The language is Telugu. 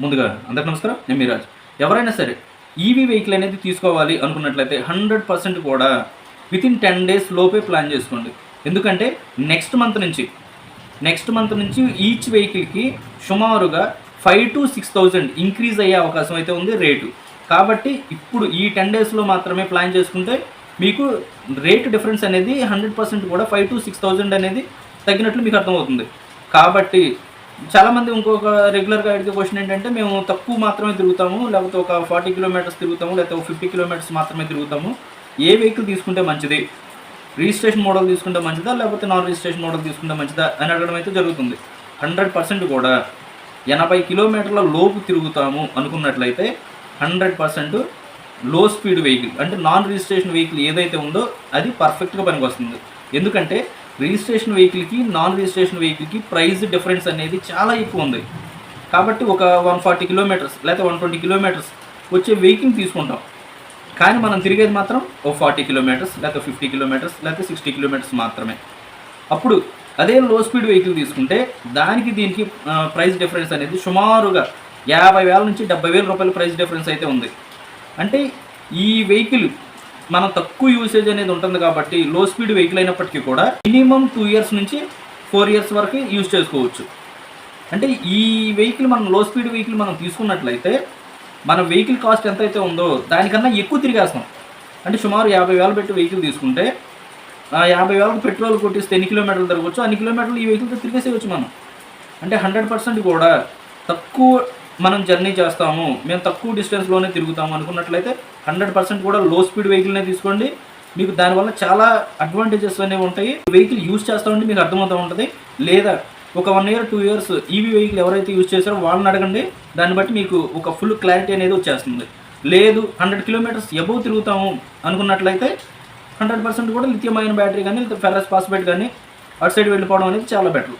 ముందుగా అందరికీ నమస్కారం. నేను మీరాజ్. ఎవరైనా సరే ఈవీ వెహికల్ అనేది తీసుకోవాలి అనుకున్నట్లయితే 100% కూడా వితిన్ 10 డేస్ లోపే ప్లాన్ చేసుకోండి. ఎందుకంటే నెక్స్ట్ మంత్ నుంచి ఈచ్ వెహికల్కి సుమారుగా 5,000 to 6,000 ఇంక్రీజ్ అయ్యే అవకాశం అయితే ఉంది రేటు. కాబట్టి ఇప్పుడు ఈ 10 డేస్లో మాత్రమే ప్లాన్ చేసుకుంటే మీకు రేటు డిఫరెన్స్ అనేది 100% కూడా 5,000 to 6,000 అనేది తగ్గినట్లు మీకు అర్థమవుతుంది. కాబట్టి చాలామంది ఇంకొక రెగ్యులర్గా అడిగే క్వశ్చన్ ఏంటంటే, మేము తక్కువ మాత్రమే తిరుగుతాము, లేకపోతే ఒక 40 కిలోమీటర్స్ తిరుగుతాము, లేకపోతే ఒక 50 కిలోమీటర్స్ మాత్రమే తిరుగుతాము, ఏ వెహికల్ తీసుకుంటే మంచిది, రిజిస్ట్రేషన్ మోడల్ తీసుకుంటే మంచిదా లేకపోతే నాన్ రిజిస్ట్రేషన్ మోడల్ తీసుకుంటే మంచిదా అని అడగడం అయితే జరుగుతుంది. 100% కూడా 80 కిలోమీటర్ల లోపు తిరుగుతాము అనుకున్నట్లయితే 100% లో స్పీడ్ వెహికల్ అంటే నాన్ రిజిస్ట్రేషన్ వెహికల్ ఏదైతే ఉందో అది పర్ఫెక్ట్గా పనికొస్తుంది. ఎందుకంటే రిజిస్ట్రేషన్ వెహికల్కి నాన్ రిజిస్ట్రేషన్ వెహికల్కి ప్రైస్ డిఫరెన్స్ అనేది చాలా ఎక్కువ ఉంది. కాబట్టి ఒక 140 కిలోమీటర్స్ లేకపోతే 120 కిలోమీటర్స్ వచ్చే వెహికల్ తీసుకుంటాం, కానీ మనం తిరిగేది మాత్రం ఓ 40 కిలోమీటర్స్ లేకపోతే 50 కిలోమీటర్స్ లేకపోతే 60 కిలోమీటర్స్ మాత్రమే. అప్పుడు అదే లో స్పీడ్ వెహికల్ తీసుకుంటే దానికి దీనికి ప్రైస్ డిఫరెన్స్ అనేది సుమారుగా 50,000 నుంచి 70,000 రూపాయల ప్రైస్ డిఫరెన్స్ అయితే ఉంది. అంటే ఈ వెహికల్ మనం తక్కువ యూసేజ్ అనేది ఉంటుంది కాబట్టి లో స్పీడ్ వెహికల్ అయినప్పటికీ కూడా మినిమం 2 years నుంచి 4 years వరకు యూజ్ చేసుకోవచ్చు. అంటే ఈ వెహికల్ మనం లో స్పీడ్ వెహికల్ మనం తీసుకున్నట్లయితే మన వెహికల్ కాస్ట్ ఎంతైతే ఉందో దానికన్నా ఎక్కువ తిరిగేస్తాం. అంటే సుమారు 50,000 పెట్టి వెహికల్ తీసుకుంటే 50,000 పెట్రోల్ కొట్టిస్తే ఎన్ని కిలోమీటర్లు తిరగవచ్చు, అన్ని కిలోమీటర్లు ఈ వెహికల్తో తిరిగేసేయచ్చు మనం. అంటే 100% కూడా తక్కువ మనం జర్నీ చేస్తాము, మేము తక్కువ డిస్టెన్స్లోనే తిరుగుతాము అనుకున్నట్లయితే 100% కూడా లో స్పీడ్ వెహికల్నే తీసుకోండి. మీకు దానివల్ల చాలా అడ్వాంటేజెస్ అనేవి ఉంటాయి. వెహికల్ యూజ్ చేస్తూ ఉంటే మీకు అర్థమవుతూ ఉంటుంది. లేదా ఒక 1 year 2 years ఈవీ వెహికల్ ఎవరైతే యూజ్ చేస్తారో వాళ్ళని అడగండి, దాన్ని బట్టి మీకు ఒక ఫుల్ క్లారిటీ అనేది వచ్చేస్తుంది. లేదు 100 కిలోమీటర్స్ ఎబోవ్ తిరుగుతాము అనుకున్నట్లయితే 100% కూడా లిథియం అయాన్ బ్యాటరీ కానీ ఫెర్రస్ ఫాస్ఫేట్ కానీ అటు సైడ్ వెళ్ళిపోవడం అనేది చాలా బెటర్.